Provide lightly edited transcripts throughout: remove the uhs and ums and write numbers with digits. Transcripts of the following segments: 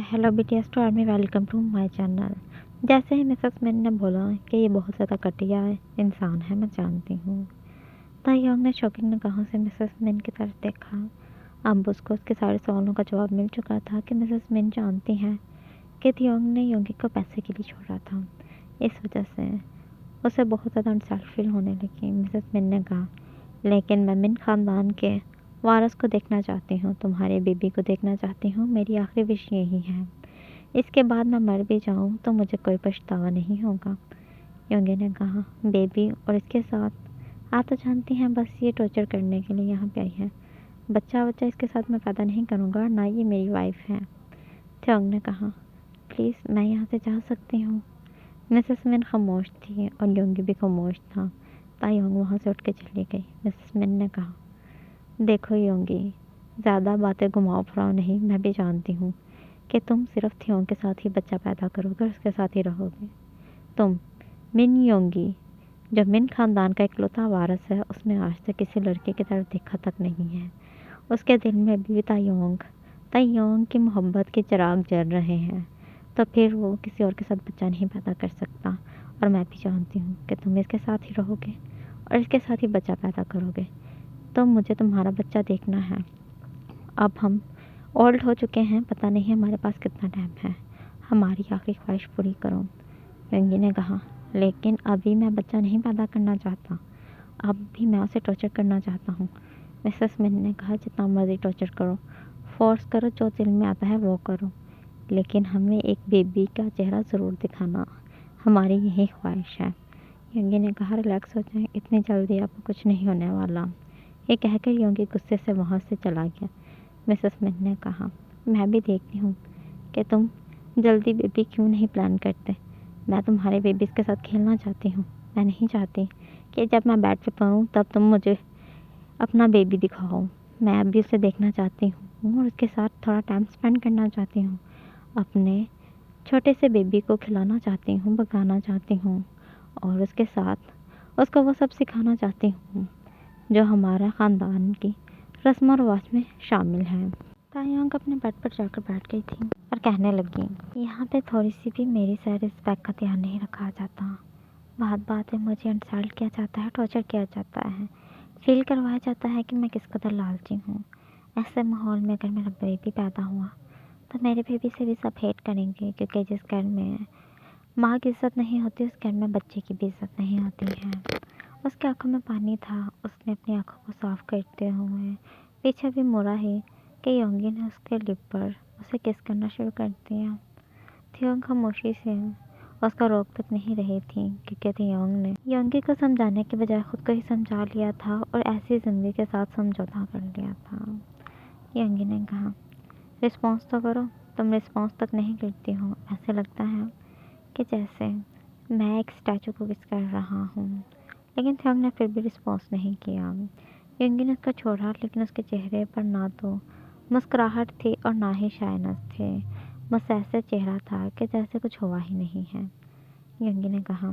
Hello BTS to army, welcome to my channel. जैसे ही Mrs मिन ने बोला कि ये बहुत ज़्यादा घटिया इंसान है, मैं जानती हूँ। तायोंग ने शॉकिंग निगाहों से मिसेस मिन की तरफ देखा। अब उसको उसके सारे सवालों का जवाब मिल चुका था कि मिसेस मिन जानती हैं कि तियोंग ने योंगी को पैसे के लिए छोड़ा था। इस वजह से उसे बहुत ज़्यादा अनसेल्फ फील होने लगी। मिसेस मिन ने कहा, लेकिन मैं मिन ख़ानदान के वारस को देखना चाहती हूँ, तुम्हारे बेबी को देखना चाहती हूँ। मेरी आखिरी विश यही है। इसके बाद मैं मर भी जाऊँ तो मुझे कोई पछतावा नहीं होगा। योंगी ने कहा, बेबी और इसके साथ आप तो जानती हैं बस ये टॉर्चर करने के लिए यहाँ पे आई है। बच्चा इसके साथ मैं पैदा नहीं करूँगा और ना ये मेरी वाइफ है। थियोंग ने कहा, प्लीज़ मैं यहाँ से जा सकती हूँ। मिसेस मिन खामोश थी और योंगी भी खामोश था। तायोंग वहाँ से उठ के चली गई। मिसेस मिन ने कहा, देखो योंगी, ज़्यादा बातें घुमाओ फिराओ नहीं। मैं भी जानती हूँ कि तुम सिर्फ थियोंग के साथ ही बच्चा पैदा करोगे और उसके साथ ही रहोगे। तुम मिन योंगी, जो मिन खानदान का इकलौता वारिस है, उसने आज तक किसी लड़के की तरफ देखा तक नहीं है। उसके दिल में भी तायोंग की मोहब्बत के चिराग जल रहे हैं। तो फिर वो किसी और के साथ बच्चा नहीं पैदा कर सकता। और मैं भी जानती हूँ कि तुम इसके साथ ही रहोगे और इसके साथ ही बच्चा पैदा करोगे। तो मुझे तुम्हारा बच्चा देखना है। अब हम ओल्ड हो चुके हैं, पता नहीं हमारे पास कितना टाइम है। हमारी आखिरी ख्वाहिश पूरी करो। रंगी ने कहा, लेकिन अभी मैं बच्चा नहीं पैदा करना चाहता। अब भी मैं उसे टॉर्चर करना चाहता हूँ। मिसेस मिन ने कहा, जितना मर्जी टॉर्चर करो, फोर्स करो, जो दिल में आता है वो करो, लेकिन हमें एक बेबी का चेहरा ज़रूर दिखाना। हमारी यही ख्वाहिश है। योंगी ने कहा, रिलैक्स हो जाए, इतनी जल्दी आपको कुछ नहीं होने वाला। ये कहकर योंगी गुस्से से वहाँ से चला गया। मिसेस मिन ने कहा, मैं भी देखती हूँ कि तुम जल्दी बेबी क्यों नहीं प्लान करते। मैं तुम्हारे बेबीज़ के साथ खेलना चाहती हूँ। मैं नहीं चाहती कि जब मैं बेड पे पड़ूँ तब तुम मुझे अपना बेबी दिखाओ। मैं अभी उसे देखना चाहती हूँ और उसके साथ थोड़ा टाइम स्पेंड करना चाहती हूँ। अपने छोटे से बेबी को खिलाना चाहती हूँ, भगाना चाहती हूँ और उसके साथ उसको वो सब सिखाना चाहती हूँ जो हमारा ख़ानदान की रस्म और रिवाज में शामिल है। तायोंग अपने बेड पर जाकर बैठ गई थी और कहने लगी, यहाँ पे थोड़ी सी भी मेरी सेल्फ रिस्पेक्ट का ध्यान नहीं रखा जाता। बात बात में मुझे इंसल्ट किया जाता है, टॉर्चर किया जाता है, फील करवाया जाता है कि मैं किस कदर लालची हूँ। ऐसे माहौल में अगर मेरा बेबी पैदा हुआ तो मेरे बेबी से भी सब हेट करेंगे, क्योंकि जिस घर में माँ की इज़्ज़त नहीं होती उस घर में बच्चे की भी इज़्ज़त नहीं होती है। उसकी आंखों में पानी था। उसने अपनी आंखों को साफ करते हुए पीछे भी मुड़ा ही कि योंगी ने उसके लिप पर उसे किस करना शुरू कर दिया। थियोंग खामोशी से उसका रोक तक नहीं रही थी, क्योंकि थियोंग ने योंगी को समझाने के बजाय खुद को ही समझा लिया था और ऐसी ज़िंदगी के साथ समझौता कर लिया था। योंगी ने कहा, रिस्पॉन्स तो करो। तुम रिस्पॉन्स तक नहीं करती हो। ऐसे लगता है कि जैसे मैं एक स्टैचू को किस कर रहा हूँ। लेकिन थियोंग ने फिर भी रिस्पॉन्स नहीं किया। योंगी ने उसको छोड़ा, लेकिन उसके चेहरे पर ना तो मुस्कुराहट थी और ना ही शाइनेस थे। बस ऐसे चेहरा था कि जैसे कुछ हुआ ही नहीं है। योंगी ने कहा,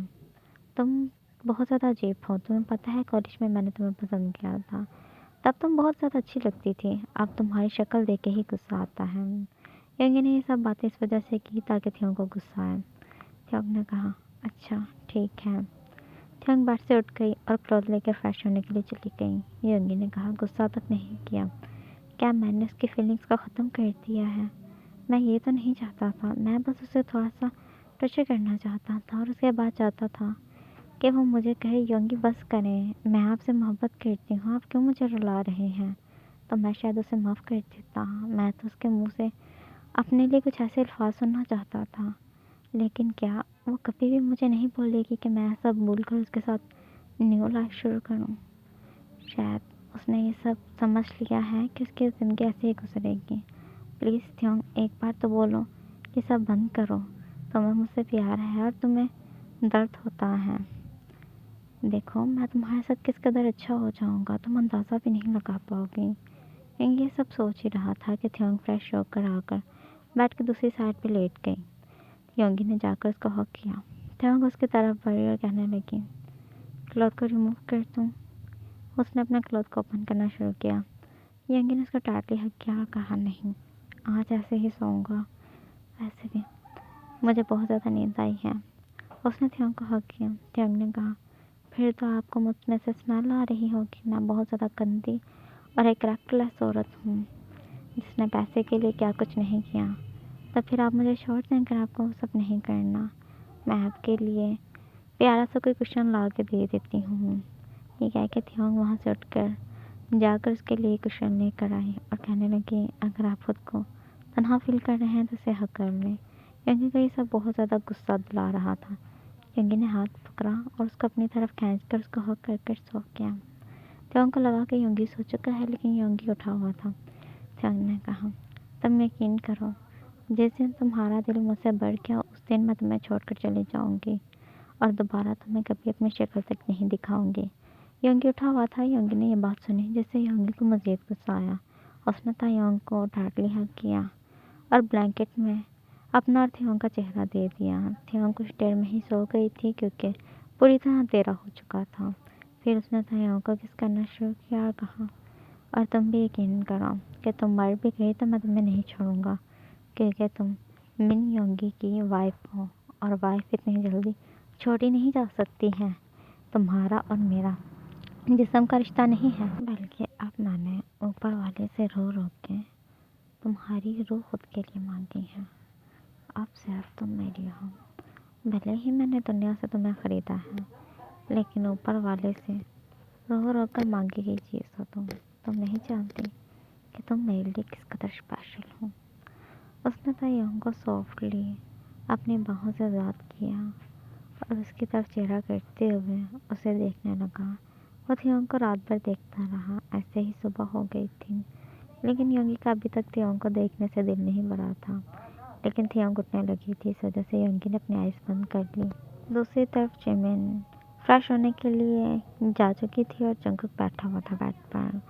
तुम बहुत ज़्यादा अजीब हो। तुम्हें पता है कॉलेज में मैंने तुम्हें पसंद किया था, तब तुम बहुत ज़्यादा अच्छी लगती थी। अब तुम्हारी शक्ल देख के ही गुस्सा आता है। योंगी ने ये सब बातें इस वजह से की ताकि थियोंग को गुस्सा आए। थियोंग ने कहा, अच्छा ठीक है। थियोंग बेड से उठ गई और क्लॉथ लेकर फ्रेश होने के लिए चली गई। योंगी ने कहा, गुस्सा तक नहीं किया। क्या मैंने उसकी फीलिंग्स को ख़त्म कर दिया है? मैं ये तो नहीं चाहता था। मैं बस उसे थोड़ा सा टॉर्चर करना चाहता था और उसके बाद चाहता था कि वो मुझे कहे, योंगी बस करें, मैं आपसे मोहब्बत करती हूँ, आप क्यों मुझे रुला रहे हैं। तो मैं शायद उसे माफ़ कर देता। मैं तो उसके मुँह से अपने लिए कुछ ऐसे अल्फाज सुनना चाहता था, लेकिन क्या वो कभी भी मुझे नहीं बोलेगी कि मैं ऐसा भूल कर उसके साथ न्यू लाइफ शुरू करूँ। शायद उसने ये सब समझ लिया है कि उसकी ज़िंदगी ऐसे ही गुजरेगी। प्लीज़ थियोंग, एक बार तो बोलो, ये सब बंद करो। तुम्हें मुझसे प्यार है और तुम्हें दर्द होता है। देखो, मैं तुम्हारे साथ किस कदर अच्छा हो जाऊँगा तुम अंदाज़ा भी नहीं लगा पाओगी। ये सब सोच ही रहा था कि थियोंग फ्रेश होकर आकर बेड की दूसरी साइड पे लेट गई। योंगी ने जाकर उसको हक किया। थियोंग उसकी तरफ बढ़ी और कहने लगी, क्लॉथ को रिमूव कर दूँ। उसने अपना क्लॉथ को ओपन करना शुरू किया। योंगी ने उसको टाइटली हक किया और कहा, नहीं, आज ऐसे ही सोऊंगा। मुझे बहुत ज़्यादा नींद आई है। उसने थियोंग को हक किया। थियोंग ने कहा, फिर तो आपको मुझ में से स्मेल आ रही होगी। मैं बहुत ज़्यादा गंदी और एक रेक्टलेस औरत हूँ जिसने पैसे के लिए क्या कुछ नहीं किया। तो फिर आप मुझे छोड़ दें अगर आपको वो सब नहीं करना। मैं आपके लिए प्यारा सा कोई कुशन ला के दे देती हूँ। ये कह के थियोंग वहाँ से उठकर जाकर उसके लिए कुशन लेकर आई और कहने लगी, अगर आप खुद को तन्हा फील कर रहे हैं तो इसे हक कर लें। योंगी को ये सब बहुत ज़्यादा गुस्सा दिला रहा था। योंगी ने हाथ पकड़ा और उसको अपनी तरफ खींचकर उसको हक कर कर सो गया। थियोंग को लगा कि योंगी सो चुका है, लेकिन योंगी उठा हुआ था। थियोंग ने कहा, तुम यकीन करो, जिस दिन तुम्हारा दिल मुझसे बढ़ गया उस दिन मैं तुम्हें छोड़कर चली जाऊंगी और दोबारा तुम्हें कभी अपनी शक्ल तक नहीं दिखाऊंगी। योंगी उठा हुआ था। योंगी ने यह बात सुनी जिससे योंगी को मज़ीद गुस्सा आया। उसने तायोंग को डांटली हक किया और ब्लैंकेट में अपना और थियोंग का चेहरा दे दिया। थियोंग कुछ देर में ही सो गई थी क्योंकि पूरी तरह अंधेरा हो चुका था। फिर उसने तायोंग को किस करना शुरू किया और कहा, और तुम भी यकीन करो कि तुम मर भी गई तो मैं तुम्हें नहीं छोड़ूंगा, क्योंकि तुम मिन योंगी की वाइफ हो और वाइफ इतनी जल्दी छोड़ी नहीं जा सकती है। तुम्हारा और मेरा जिस्म का रिश्ता नहीं है, बल्कि अब मैंने ऊपर वाले से रो रो के तुम्हारी रूह खुद के लिए मांगी है। अब सिर्फ तुम मेरी हो। भले ही मैंने दुनिया से तुम्हें ख़रीदा है, लेकिन ऊपर वाले से रो रो कर मांगी गई चीज़ हो तुम नहीं जानती कि तुम मेरे लिए किस कदर स्पेशल हो। उसने तायोंग को सॉफ्टली अपनी बाहों से ज़ाद किया और उसकी तरफ चेहरा करते हुए उसे देखने लगा। वो थियोंग को रात भर देखता रहा। ऐसे ही सुबह हो गई थी, लेकिन योंगी का अभी तक थियोंग को देखने से दिल नहीं भरा था। लेकिन थियोंग उठने लगी थी, इस वजह से योंगी ने अपनी आइज़ बंद कर ली। दूसरी तरफ जिमिन फ्रेश होने के लिए जा चुकी थी और जंगकुक बैठा हुआ था बेड पर।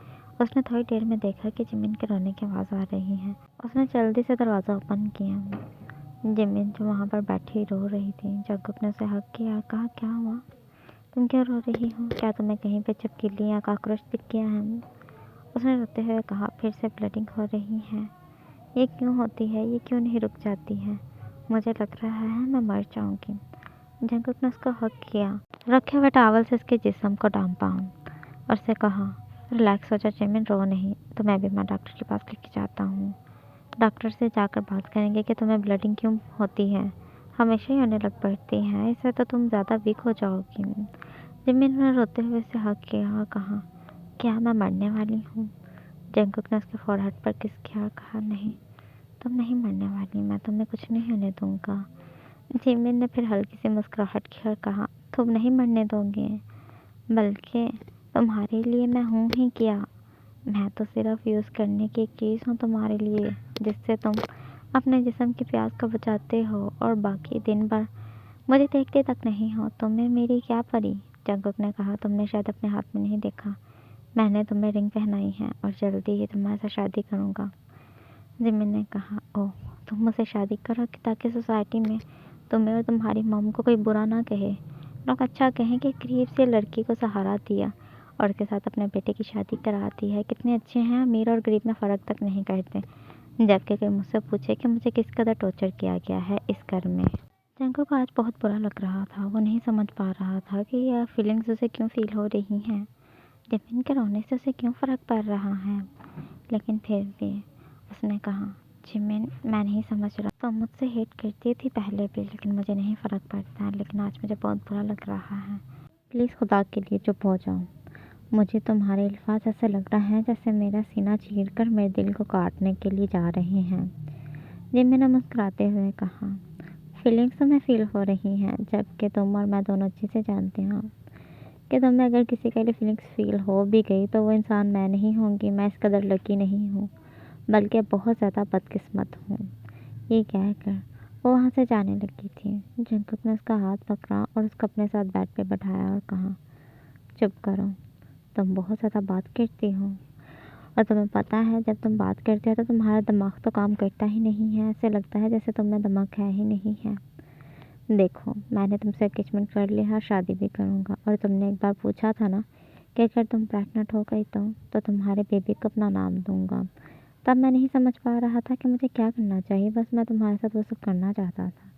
उसने थोड़ी देर में देखा कि जिमिन के रोने की आवाज़ आ रही है। उसने जल्दी से दरवाज़ा ओपन किया। जिमिन जो वहाँ पर बैठी रो रही थी। जंगकुक ने उसे हक किया, कहा, क्या हुआ, तुम क्यों रो रही हो? क्या तुम्हें कहीं पे छिपकली या कॉकरोच दिख गया है? उसने रोते हुए कहा, फिर से ब्लीडिंग हो रही है। ये क्यों होती है? ये क्यों नहीं रुक जाती है? मुझे लग रहा है मैं मर जाऊंगी। जंगकुक ने उसको हक किया, रखे हुए टॉवल से उसके जिस्म को ढांपा और उससे कहा, रिलैक्स हो जा जिमिन, रो नहीं। तुम्हें भी मैं डॉक्टर के पास लेके जाता हूँ। डॉक्टर से जाकर बात करेंगे कि तुम्हें ब्लीडिंग क्यों होती है। हमेशा ही होने लग पड़ती है, इससे तो तुम ज़्यादा वीक हो जाओगी। जिमिन ने रोते हुए उसे हक किया और कहा, क्या मैं मरने वाली हूँ? जंगकुक ने उसके फोरहेड पर किस किया और कहा, नहीं, तुम नहीं मरने वाली, मैं तुम्हें कुछ नहीं होने दूंगा। जिमिन ने फिर हल्की सी मुस्कुराहट की और कहा, तुम नहीं मरने दोगे, बल्कि तुम्हारे लिए मैं हूँ ही क्या। मैं तो सिर्फ यूज़ करने की एक चीज़ हूँ तुम्हारे लिए, जिससे तुम अपने जिस्म की प्यास को बुझाते हो और बाकी दिन भर मुझे देखते तक नहीं हो। तुम्हें मेरी क्या पड़ी? जंगकुक ने कहा, तुमने शायद अपने हाथ में नहीं देखा, मैंने तुम्हें रिंग पहनाई है और जल्दी ही तुम्हारे साथ शादी करूँगा। जिमिन ने कहा, ओह, तुम मुझसे शादी करो ताकि सोसाइटी में तुम्हें और तुम्हारी मॉम को कोई बुरा ना कहे, लोग अच्छा कहें कि गरीब से लड़की को सहारा दिया और उसके साथ अपने बेटे की शादी करा दी है। कितने अच्छे हैं, अमीर और गरीब में फ़र्क तक नहीं करते। जबकि कोई मुझसे पूछे कि मुझे किस कदर टॉर्चर किया गया है इस घर में। जंगकुक को आज बहुत बुरा लग रहा था। वो नहीं समझ पा रहा था कि यह फीलिंग्स उसे क्यों फील हो रही हैं, जिमिन के रोने से उसे क्यों फ़र्क पड़ रहा है। लेकिन फिर भी उसने कहा, जिमिन, मैं नहीं समझ रहा, तुम मुझसे हेट करती थी पहले भी, लेकिन मुझे नहीं फ़र्क पड़ता है, लेकिन आज मुझे बहुत बुरा लग रहा है। प्लीज़ खुदा के लिए चुप हो जाओ। मुझे तुम्हारे अल्फाज ऐसे लग रहा है जैसे मेरा सीना चीरकर मेरे दिल को काटने के लिए जा रहे हैं। जिमिन ने मुस्कुराते हुए कहा, फीलिंग्स तुम्हें फील हो रही हैं, जबकि तुम और मैं दोनों अच्छे से जानते हैं कि तुम्हें अगर किसी के लिए फीलिंग्स फील हो भी गई तो वो इंसान मैं नहीं होंगी। मैं इस कदर लकी नहीं हूँ, बल्कि बहुत ज़्यादा बदकिस्मत हूँ। ये कहकर वो वहाँ से जाने लगी थी। जंगकुक ने उसका हाथ पकड़ा और उसको अपने साथ बेड पे बैठाया और कहा, चुप करो, तुम बहुत ज़्यादा बात करती हो और तुम्हें पता है जब तुम बात करते हो तो तुम्हारा दिमाग तो काम करता ही नहीं है। ऐसे लगता है जैसे तुम में दिमाग है ही नहीं है। देखो, मैंने तुमसे एंगेजमेंट कर लिया है और शादी भी करूँगा, और तुमने एक बार पूछा था ना कि अगर तुम प्रेग्नेंट हो गई तो तुम्हारे बेबी को अपना नाम दूँगा। तब मैं नहीं समझ पा रहा था कि मुझे क्या करना चाहिए, बस मैं तुम्हारे साथ वो सब करना चाहता था।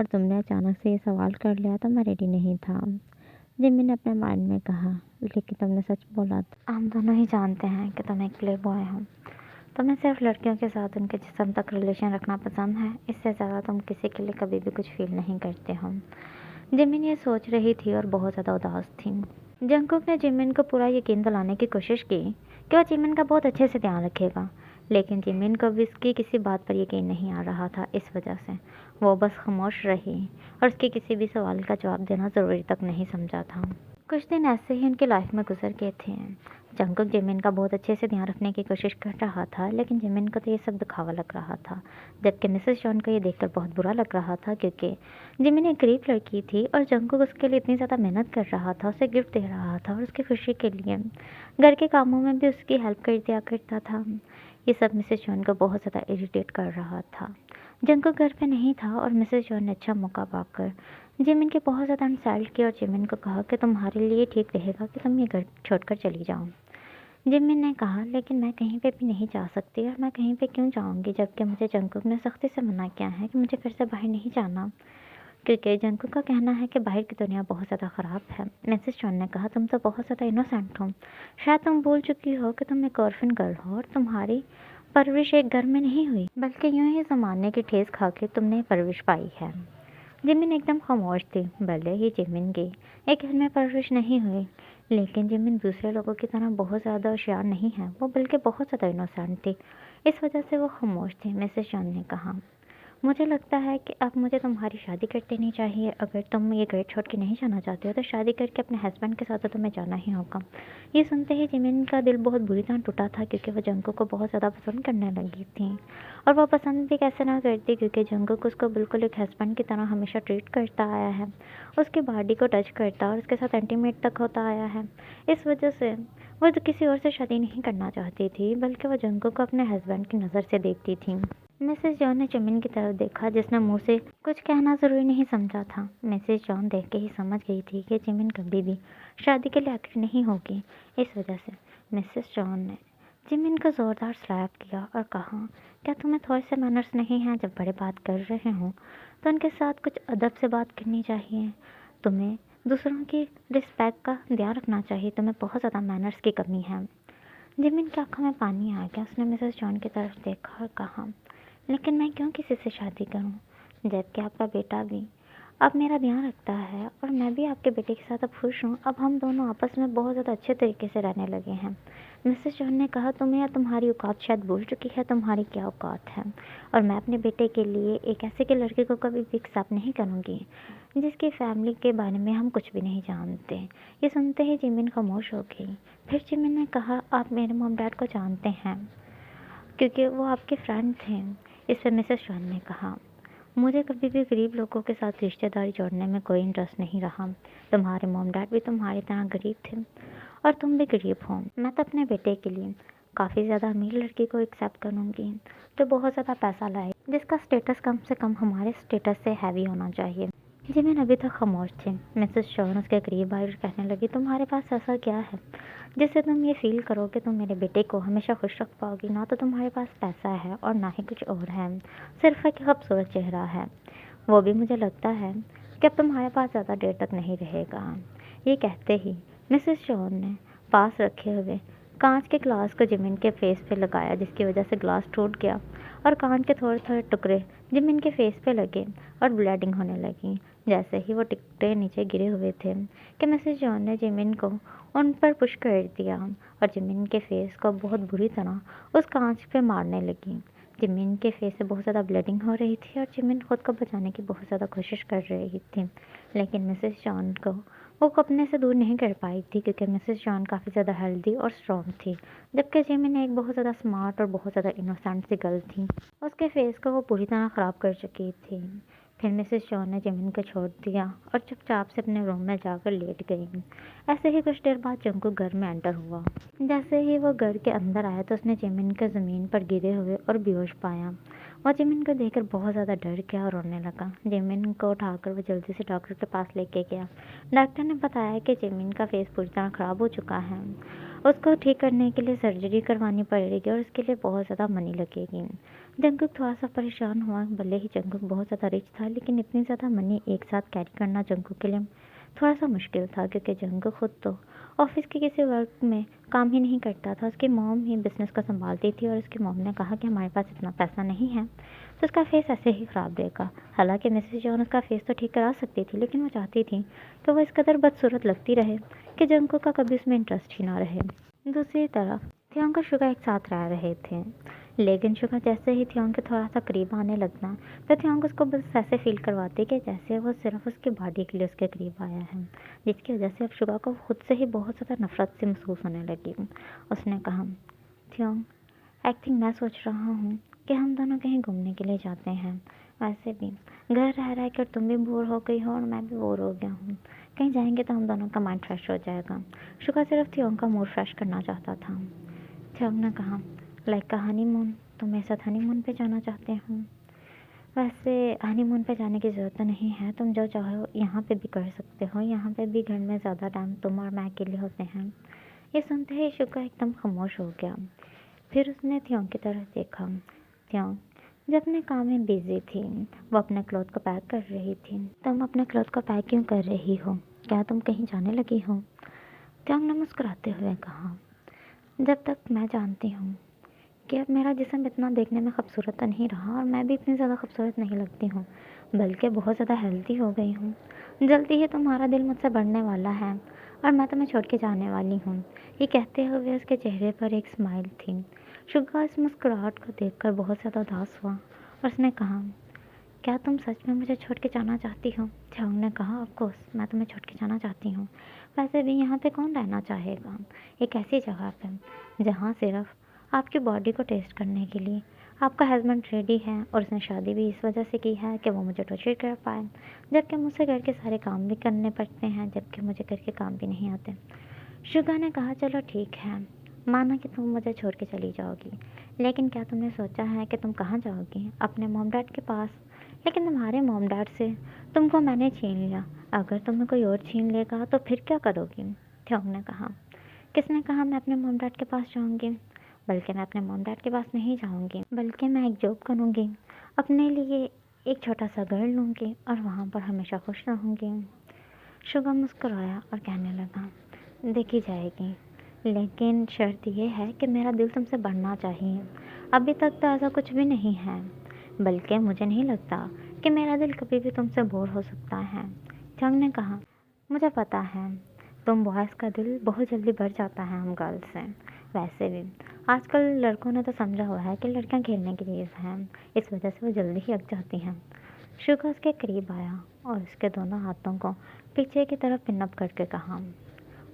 और तुमने अचानक से ये सवाल कर लिया तो मैं रेडी नहीं था। जिमी ने अपने माइंड में कहा, लेकिन तुमने सच बोला था। हम दोनों ही जानते हैं कि तुम एक प्ले बॉय हो। तुम्हें सिर्फ लड़कियों के साथ उनके जिस्म तक रिलेशन रखना पसंद है। इससे ज़्यादा तुम किसी के लिए कभी भी कुछ फील नहीं करते हो। जिमिन ये सोच रही थी और बहुत ज़्यादा उदास थी। जंगकुक ने जिमिन को पूरा यकीन दिलाने की कोशिश की कि वह जिमिन का बहुत अच्छे से ध्यान रखेगा, लेकिन जिमिन को भी उसकी किसी बात पर यकीन नहीं आ रहा था। इस वजह से वो बस खामोश रही और उसके किसी भी सवाल का जवाब देना ज़रूरी तक नहीं समझा था। कुछ दिन ऐसे ही उनकी लाइफ में गुजर गए थे। जंगकुक जिमिन का बहुत अच्छे से ध्यान रखने की कोशिश कर रहा था, लेकिन जिमिन को तो ये सब दिखावा लग रहा था, जबकि मिसेस जॉन को ये देखकर बहुत बुरा लग रहा था, क्योंकि जिमिन एक गरीब लड़की थी और जंगकुक उसके लिए इतनी ज़्यादा मेहनत कर रहा था, उसे गिफ्ट दे रहा था और उसकी खुशी के लिए घर के कामों में भी उसकी हेल्प कर दिया करता था। ये सब मिसेस जॉन को बहुत ज़्यादा इरिटेट कर रहा था। जंगकुक घर पे नहीं था और मिसेस जॉन ने अच्छा मौका पाकर जिमिन के बहुत ज़्यादा इंसल्ट किया और जिमिन को कहा कि तुम्हारे लिए ठीक रहेगा कि तुम ये घर छोड़कर चली जाओ। जिमिन ने कहा, लेकिन मैं कहीं पे भी नहीं जा सकती और मैं कहीं पे क्यों जाऊंगी, जबकि मुझे जंगकुक ने सख्ती से मना किया है कि मुझे घर से बाहर नहीं जाना, क्योंकि जंगकुक का कहना है कि बाहर की दुनिया बहुत ज़्यादा ख़राब है। मिसेस जॉन ने कहा, तुम तो बहुत ज़्यादा इनोसेंट हो। शायद तुम भूल चुकी हो कि तुम एक ऑर्फन गर्ल हो और तुम्हारी परवरिश एक घर में नहीं हुई, बल्कि यूं ही ज़माने की ठेस खा के तुमने परवरिश पाई है। जिमिन एकदम खामोश थी। भले ही जिमिन की एक घर में परवरिश नहीं हुई, लेकिन जिमिन दूसरे लोगों की तरह बहुत ज़्यादा होशियार नहीं है, वो बल्कि बहुत ज़्यादा इनोसेंट थी। इस वजह से वो खामोश थी। मिसेस जॉन ने कहा, मुझे लगता है कि अब मुझे तुम्हारी शादी कर देनी चाहिए। अगर तुम ये घर छोड़ के नहीं जाना चाहते हो तो शादी करके अपने हस्बैंड के साथ तो तुम्हें जाना ही होगा। ये सुनते ही जिमिन का दिल बहुत बुरी तरह टूटा था, क्योंकि वह जंगकुक को बहुत ज़्यादा पसंद करने लगी थी। और वह पसंद भी कैसे ना करती, क्योंकि जंगकुक उसको बिल्कुल एक हस्बैंड की तरह हमेशा ट्रीट करता आया है, उसकी बॉडी को टच करता और उसके साथ इंटीमेट तक होता आया है। इस वजह से वह किसी और से शादी नहीं करना चाहती थी, बल्कि वह जंगकुक को अपने हस्बैंड की नज़र से देखती थी। मिसेस जॉन ने जिमिन की तरफ देखा, जिसने मुंह से कुछ कहना ज़रूरी नहीं समझा था। मिसेस जॉन देख के ही समझ गई थी कि जिमिन कभी भी शादी के लिए एग्री नहीं होगी। इस वजह से मिसेस जॉन ने जिमिन को ज़ोरदार स्लैप किया और कहा, क्या तुम्हें थोड़े से मैनर्स नहीं हैं? जब बड़े बात कर रहे हों तो उनके साथ कुछ अदब से बात करनी चाहिए। तुम्हें दूसरों की रिस्पेक्ट का ध्यान रखना चाहिए। तुम्हें बहुत ज़्यादा मैनर्स की कमी है। जिमिन की आंखों में पानी आ गया। उसने मिसेस जॉन की तरफ देखा और कहा, लेकिन मैं क्यों किसी से शादी करूं, जबकि आपका बेटा भी अब मेरा ध्यान रखता है और मैं भी आपके बेटे के साथ अब खुश हूँ। अब हम दोनों आपस में बहुत ज़्यादा अच्छे तरीके से रहने लगे हैं। मिसेस जॉन ने कहा, तुम्हें या तुम्हारी औकात शायद भूल चुकी है तुम्हारी क्या औकात है, और मैं अपने बेटे के लिए एक ऐसे के लड़के को कभी भी एक्सेप्ट नहीं करूँगी जिसकी फैमिली के बारे में हम कुछ भी नहीं जानते। ये सुनते ही जिमिन खामोश हो गई। फिर जिमिन ने कहा, आप मेरे मॉम डैड को जानते हैं क्योंकि वो आपके फ्रेंड थे। इस पर मिसेस जॉन ने कहा, मुझे कभी भी गरीब लोगों के साथ रिश्तेदारी जोड़ने में कोई इंटरेस्ट नहीं रहा। तुम्हारे मॉम डैड भी तुम्हारी तरह गरीब थे और तुम भी गरीब हो। मैं तो अपने बेटे के लिए काफ़ी ज़्यादा अमीर लड़की को एक्सेप्ट करूँगी जो बहुत ज़्यादा पैसा लाए, जिसका स्टेटस कम से कम हमारे स्टेटस से हैवी होना चाहिए। जिमिन अभी तक खामोश थे। मिसेस जॉन उसके करीब आई और कहने लगी, तुम्हारे पास ऐसा क्या है जिससे तुम ये फील करो कि तुम मेरे बेटे को हमेशा खुश रख पाओगी? ना तो तुम्हारे पास पैसा है और ना ही कुछ और है, सिर्फ एक खूबसूरत चेहरा है। वो भी मुझे लगता है कि अब तुम्हारे पास ज़्यादा देर तक नहीं रहेगा। ये कहते ही मिसेस जॉन ने पास रखे हुए कांच के ग्लास को जिमिन के फेस पे लगाया, जिसकी वजह से ग्लास टूट गया और कांच के थोड़े थोड़े टुकड़े जिमिन के फेस पे लगे और ब्लीडिंग होने लगी। जैसे ही वो टुकड़े नीचे गिरे हुए थे कि मिसेस जॉन ने जिमिन को उन पर पुश कर दिया और जिमिन के फेस को बहुत बुरी तरह उस कांच पे मारने लगी। जिमिन के फेस से बहुत ज़्यादा ब्लीडिंग हो रही थी और जिमिन खुद को बचाने की बहुत ज़्यादा कोशिश कर रही थी, लेकिन मिसेस जॉन को वो अपने से दूर नहीं कर पाई थी, क्योंकि मिसेस जॉन काफ़ी ज़्यादा हेल्दी और स्ट्रॉन्ग थी, जबकि जिमिन एक बहुत ज़्यादा स्मार्ट और बहुत ज़्यादा इनोसेंट सी गर्ल थी। उसके फेस को वो पूरी तरह ख़राब कर चुकी थी। फिर मिसेस जॉन ने जिमिन को छोड़ दिया और चुपचाप से अपने रूम में जाकर लेट गई। ऐसे ही कुछ देर बाद जंगकुक घर में एंटर हुआ। जैसे ही वो घर के अंदर आया तो उसने जिमिन को ज़मीन पर गिरे हुए और बेहोश पाया। वह जिमिन को देखकर बहुत ज़्यादा डर गया और रोने लगा। जिमिन को उठाकर वो जल्दी से डॉक्टर के पास लेके गया। डॉक्टर ने बताया कि जिमिन का फेस पूरी तरह ख़राब हो चुका है, उसको ठीक करने के लिए सर्जरी करवानी पड़ेगी और उसके लिए बहुत ज़्यादा मनी लगेगी। जंगकुक थोड़ा-सा परेशान हुआ, भले ही जंगकुक बहुत ज़्यादा रिच था, लेकिन इतनी ज़्यादा मनी एक साथ कैरी करना जंगकुक के लिए थोड़ा-सा मुश्किल था, क्योंकि जंगकुक खुद तो ऑफ़िस के किसी वर्क में काम ही नहीं करता था। उसकी मॉम ही बिज़नेस को सँभालती थी और उसकी मॉम ने कहा कि हमारे पास इतना पैसा नहीं है, तो उसका फ़ेस ऐसे ही ख़राब रहेगा। हालाँकि मिसेज़ जॉन उसका फ़ेस तो ठीक करा सकती थी, लेकिन वो चाहती थी कि वो इस कदर बदसूरत लगती रहे कि जंगकुक का कभी उसमें इंटरेस्ट ही ना रहे। दूसरी तरफ थियोंग और शुगा एक साथ रह रहे थे, लेकिन शुगा जैसे ही थियोंग के थोड़ा-सा करीब आने लगता, तो थियोंग उसको बस ऐसे फ़ील करवाती कि जैसे वो सिर्फ़ उसकी बॉडी के लिए उसके करीब आया है, जिसकी वजह से अब शुगा को खुद से ही बहुत ज़्यादा नफ़रत सी महसूस होने लगी। उसने कहा, थियोंग, आई थिंक मैं सोच रहा हूँ कि हम दोनों कहीं घूमने के लिए जाते हैं। वैसे भी घर रह रह कर तुम भी बोर हो गई हो और मैं भी बोर हो गया हूँ। कहीं जाएंगे तो हम दोनों का माइंड फ्रेश हो जाएगा। शुगा सिर्फ थियोंग का मूड फ्रेश करना चाहता था। थियोंग ने कहा, लाइक का हनीमून, तुम मेरे साथ हनीमून पे जाना चाहते हो? वैसे हनीमून पे जाने की ज़रूरत तो नहीं है, तुम जो चाहो यहाँ पे भी कर सकते हो। यहाँ पे भी घर में ज़्यादा टाइम तुम और मैं अकेले होते हैं। ये सुनते ही शुगा एकदम खामोश हो गया। फिर उसने थियोंग की तरफ देखा। थियोंग जो अपने काम में बिजी थी, वो अपने क्लॉथ को पैक कर रही थी। तुम अपने क्लॉथ को पैक क्यों कर रही हो? क्या तुम कहीं जाने लगी हो? थियोंग ने मुस्कुराते हुए कहा, जब तक मैं जानती हूँ कि अब मेरा जिस्म इतना देखने में खूबसूरत तो नहीं रहा और मैं भी इतनी ज़्यादा खूबसूरत नहीं लगती हूँ, बल्कि बहुत ज़्यादा हेल्दी हो गई हूँ। जल्दी ही तुम्हारा दिल मुझसे बढ़ने वाला है और मैं तुम्हें छोड़ के जाने वाली हूँ। ये कहते हुए उसके चेहरे पर एक स्माइल थी। शुगा इस मुस्कुराहट को देखकर बहुत ज़्यादा उदास हुआ और उसने कहा, क्या तुम सच में मुझे छोड़ के जाना चाहती हो? थियोंग ने कहा, ऑफ कोर्स मैं तुम्हें छोड़ के जाना चाहती हूँ। वैसे भी यहाँ पे कौन रहना चाहेगा? एक ऐसी जगह पे जहाँ सिर्फ आपकी बॉडी को टेस्ट करने के लिए आपका हस्बैंड रेडी है और उसने शादी भी इस वजह से की है कि वो मुझे टॉर्चर कर पाए, जबकि मुझसे घर के सारे काम भी करने पड़ते हैं, जबकि मुझे घर के काम भी नहीं आते। शुगा ने कहा, चलो ठीक है, माना कि तुम मुझे छोड़ के चली जाओगी, लेकिन क्या तुमने सोचा है कि तुम कहाँ जाओगी? अपने मॉम डैड के पास। लेकिन तुम्हारे मॉम डैड से तुमको मैंने छीन लिया, अगर तुम्हें कोई और छीन लेगा तो फिर क्या करोगी? थियोंग ने कहा, किसने कहा मैं अपने मॉम डैड के पास जाऊंगी? बल्कि मैं अपने मॉम डैड के पास नहीं जाऊंगी, बल्कि मैं एक जॉब करूंगी, अपने लिए एक छोटा सा घर लूंगी और वहाँ पर हमेशा खुश रहूंगी। शुगा मुस्कुराया और कहने लगा, देखी जाएगी, लेकिन शर्त यह है कि मेरा दिल तुमसे बढ़ना चाहिए। अभी तक तो ऐसा कुछ भी नहीं है, बल्कि मुझे नहीं लगता कि मेरा दिल कभी भी तुमसे बोर हो सकता है। थियोंग ने कहा, मुझे पता है, तुम बॉयज़ का दिल बहुत जल्दी बढ़ जाता है हम गर्ल्स से। वैसे भी आजकल लड़कों ने तो समझा हुआ है कि लड़कियां खेलने की चीज़ हैं, इस वजह से वो जल्दी ही अक जाती हैं। शुगा उसके करीब आया और उसके दोनों हाथों को पीछे की तरफ पिनअप करके कहा,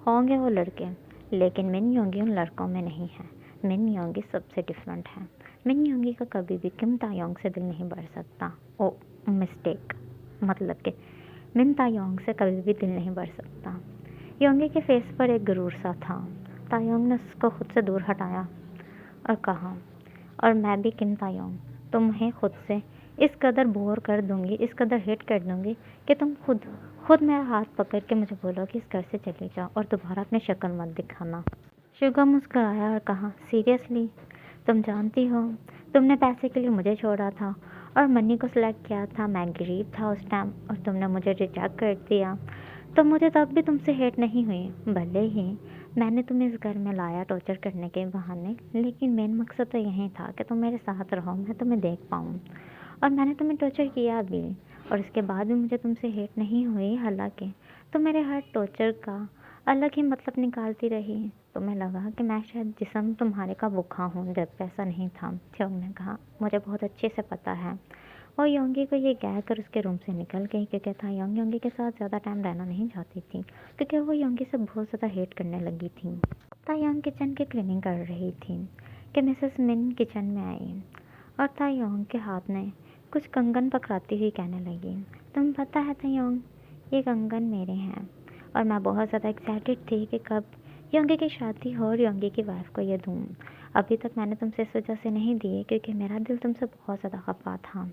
होंगे वो लड़के, लेकिन मिन योंगी उन लड़कों में नहीं है। मिन योंगी सबसे डिफरेंट है। मिन योंगी का कभी भी किम तायोंग से दिल नहीं बढ़ सकता। ओ मिस्टेक, मतलब कि मिन तायोंग से कभी भी दिल नहीं बढ़ सकता। योंगी के फेस पर एक गुरूर सा था। तायोंग ने उसको खुद से दूर हटाया और कहा, और मैं भी किम तायोंग तुम्हें खुद से इस कदर बोर कर दूंगी, इस कदर हिट कर दूंगी कि तुम खुद खुद मेरा हाथ पकड़ के मुझे बोलो कि इस घर से चले जाओ और दोबारा अपनी शक्ल मत दिखाना। शुगा मुस्कुराया और कहा, सीरियसली? तुम जानती हो, तुमने पैसे के लिए मुझे छोड़ा था और मनी को सिलेक्ट किया था। मैं गरीब था उस टाइम और तुमने मुझे रिजेक्ट कर दिया, तो मुझे तब भी तुमसे हेट नहीं हुई। भले ही मैंने तुम्हें इस घर में लाया टॉर्चर करने के बहाने, लेकिन मेन मकसद तो यही था कि तुम मेरे साथ रहो, मैं तुम्हें देख पाऊँ। और मैंने तुम्हें टॉर्चर किया भी, और इसके बाद भी मुझे तुमसे हेट नहीं हुई। हालांकि तुम मेरे हर टॉर्चर का अलग ही मतलब निकालती रही। तुम्हें लगा कि मैं शायद जिस्म तुम्हारे का भूखा हूँ, जबकि ऐसा नहीं था। थियोंग ने कहा, मुझे बहुत अच्छे से पता है। और योंगी को ये कहकर उसके रूम से निकल गई, क्योंकि तायोंग योंगी के साथ ज़्यादा टाइम रहना नहीं चाहती थी, क्योंकि वो योंगी से बहुत ज़्यादा हेट करने लगी थी। तायोंग किचन की क्लीनिंग कर रही थी कि मिसेस मिन किचन में आई और तायोंग के हाथ में कुछ कंगन पकड़ाती हुई कहने लगी, तुम्हें पता है तायोंग, ये कंगन मेरे हैं और मैं बहुत ज़्यादा एक्साइटेड थी कि कब योंगी की शादी हो और योंगी की वाइफ को ये दूँ। अभी तक मैंने तुमसे इस वजह से नहीं दिए क्योंकि मेरा दिल तुमसे बहुत ज़्यादा खफा था।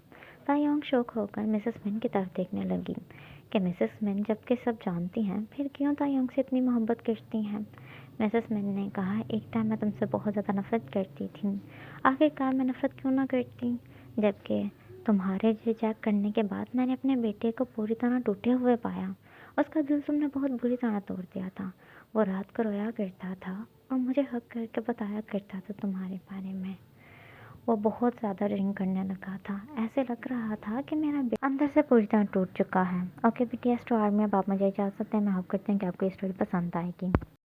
तायोंग शौक होकर मिसेस मिन की तरफ देखने लगी कि मिसेस मिन जबकि सब जानती हैं, फिर क्यों तायोंग से इतनी मोहब्बत करती हैं। मिसेस मिन ने कहा, एक टाइम मैं तुमसे बहुत ज़्यादा नफरत करती थी, आखिरकार मैं नफरत क्यों ना करती। जबकि तुम्हारे रिजेक्ट करने के बाद मैंने अपने बेटे को पूरी तरह टूटे हुए पाया। उसका दिल तुमने बहुत बुरी तरह तोड़ दिया था। वो रात को रोया करता था और मुझे हक करके बताया करता था तुम्हारे बारे में। वो बहुत ज़्यादा ड्रिंक करने लगा था। ऐसे लग रहा था कि मेरा अंदर से पूरी तरह टूट चुका है। ओके बीटीएस टू आर्मी, अब आप मुझे इजाज़त दें। मैं होप करते हैं कि आपको ये स्टोरी पसंद आएगी।